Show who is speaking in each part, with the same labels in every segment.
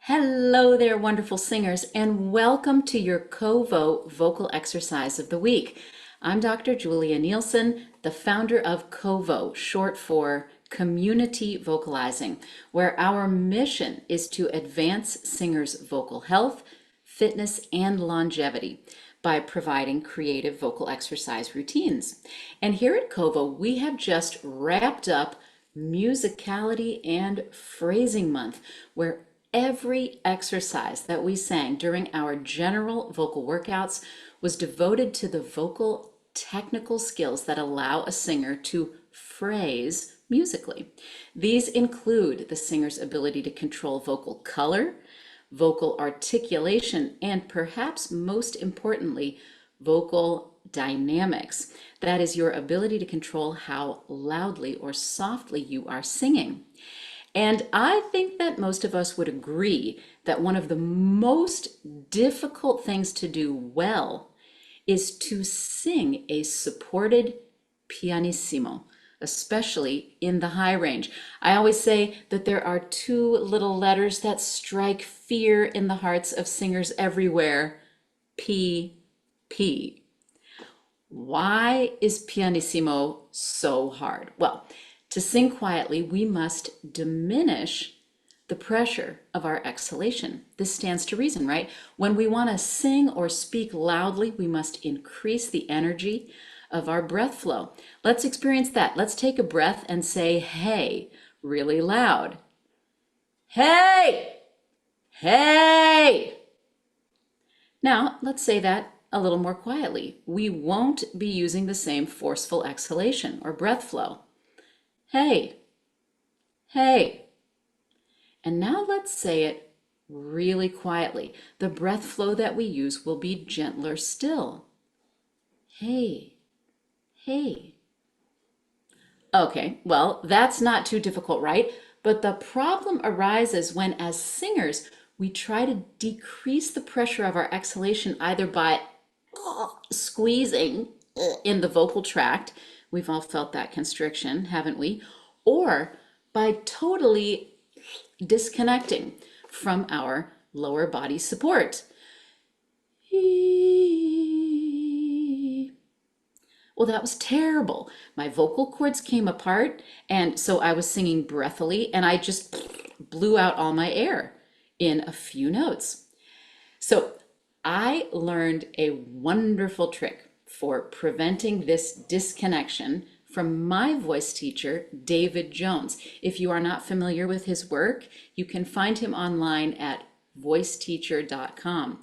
Speaker 1: Hello there, wonderful singers, and welcome to your Kovo vocal exercise of the week. I'm Dr. Julia Nielsen, the founder of Kovo, short for Community Vocalizing, where our mission is to advance singers' vocal health, fitness, and longevity by providing creative vocal exercise routines. And here at Kovo, we have just wrapped up Musicality and Phrasing Month, where every exercise that we sang during our general vocal workouts was devoted to the vocal technical skills that allow a singer to phrase musically. These include the singer's ability to control vocal color, vocal articulation, and perhaps most importantly, vocal dynamics. That is your ability to control how loudly or softly you are singing. And I think that most of us would agree that one of the most difficult things to do well is to sing a supported pianissimo, especially in the high range. I always say that there are two little letters that strike fear in the hearts of singers everywhere: P, P. Why is pianissimo so hard? Well, to sing quietly, we must diminish the pressure of our exhalation. This stands to reason, right? When we want to sing or speak loudly, we must increase the energy of our breath flow. Let's experience that. Let's take a breath and say, hey, really loud. Hey, hey. Now, let's say that a little more quietly. We won't be using the same forceful exhalation or breath flow. Hey, hey. And now let's say it really quietly. The breath flow that we use will be gentler still. Hey, hey. Okay, well, that's not too difficult, right? But the problem arises when, as singers, we try to decrease the pressure of our exhalation either by squeezing in the vocal tract. We've all felt that constriction, haven't we? Or by totally disconnecting from our lower body support. Well, that was terrible. My vocal cords came apart, and so I was singing breathily, and I just blew out all my air in a few notes. So I learned a wonderful trick for preventing this disconnection from my voice teacher, David Jones. If you are not familiar with his work, you can find him online at voiceteacher.com.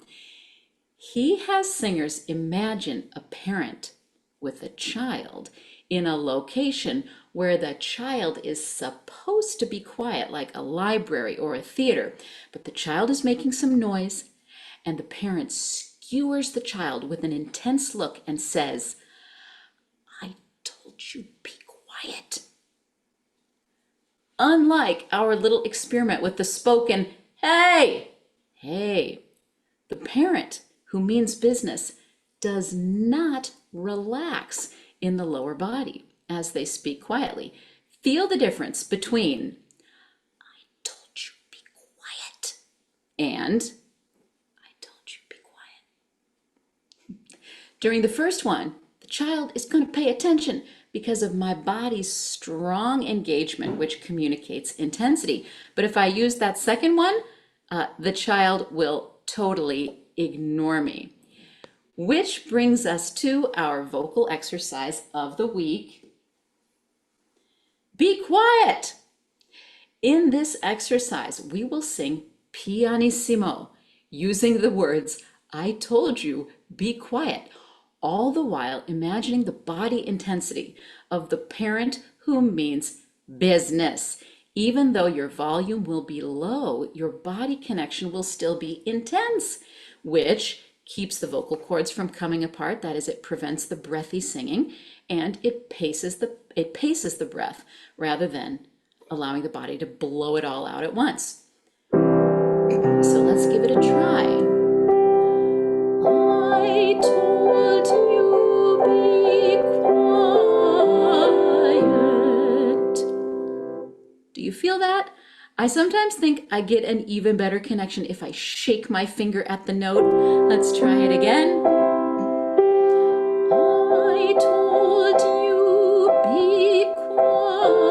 Speaker 1: He has singers imagine a parent with a child in a location where the child is supposed to be quiet, like a library or a theater, but the child is making some noise, and the parent skewers the child with an intense look and says, "I told you, be quiet." Unlike our little experiment with the spoken, "Hey, hey," the parent, who means business, does not relax in the lower body as they speak quietly. Feel the difference between "I told you be quiet" and "I told you be quiet." During the first one, the child is going to pay attention because of my body's strong engagement, which communicates intensity. But if I use that second one, the child will totally ignore me. Which brings us to our vocal exercise of the week. Be quiet! In this exercise, we will sing pianissimo using the words, "I told you, be quiet," all the while imagining the body intensity of the parent who means business. Even though your volume will be low, your body connection will still be intense, which keeps the vocal cords from coming apart. That is, it prevents the breathy singing, and it paces the breath rather than allowing the body to blow it all out at once. So let's give it a try. I told you be quiet. Do you feel that? I sometimes think I get an even better connection if I shake my finger at the note. Let's try it again. I told you be quiet.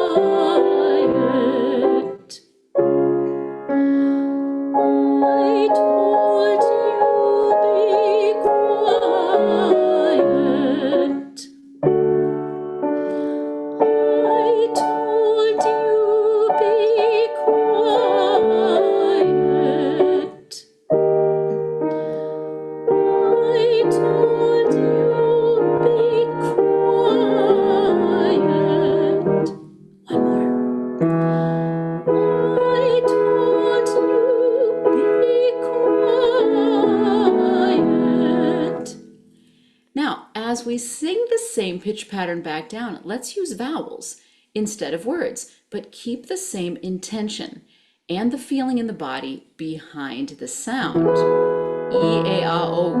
Speaker 1: I told you be quiet. I told you be quiet. I told you be quiet. One more. I told you be quiet. Now, as we sing the same pitch pattern back down, let's use vowels instead of words, but keep the same intention and the feeling in the body behind the sound. E, A, A, O,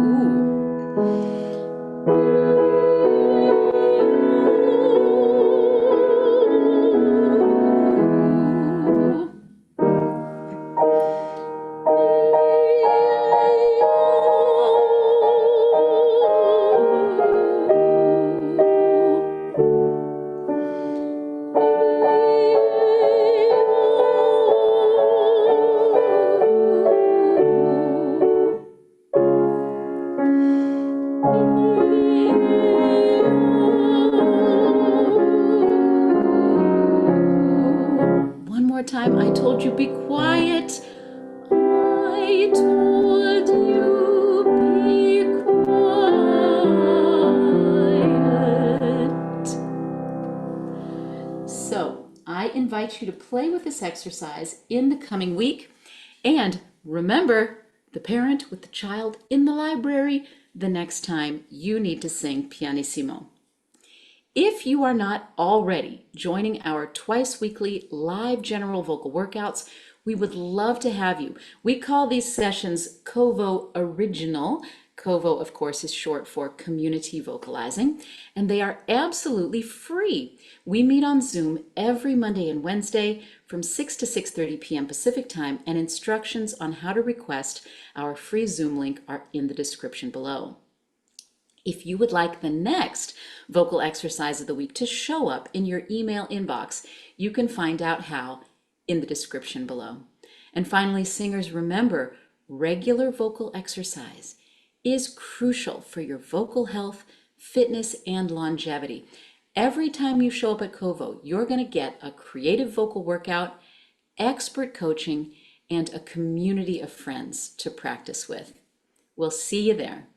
Speaker 1: One more time. I told you be quiet. I told you be quiet. So I invite you to play with this exercise in the coming week. And remember, the parent with the child in the library the next time you need to sing pianissimo. If you are not already joining our twice weekly live general vocal workouts, we would love to have you. We call these sessions COVO Original. COVO, of course, is short for Community Vocalizing, and they are absolutely free. We meet on Zoom every Monday and Wednesday from 6 to 6:30 p.m. Pacific Time, and instructions on how to request our free Zoom link are in the description below. If you would like the next vocal exercise of the week to show up in your email inbox, you can find out how in the description below. And finally, singers, remember, regular vocal exercise is crucial for your vocal health, fitness, and longevity. Every time you show up at COVO, you're going to get a creative vocal workout, expert coaching, and a community of friends to practice with. We'll see you there.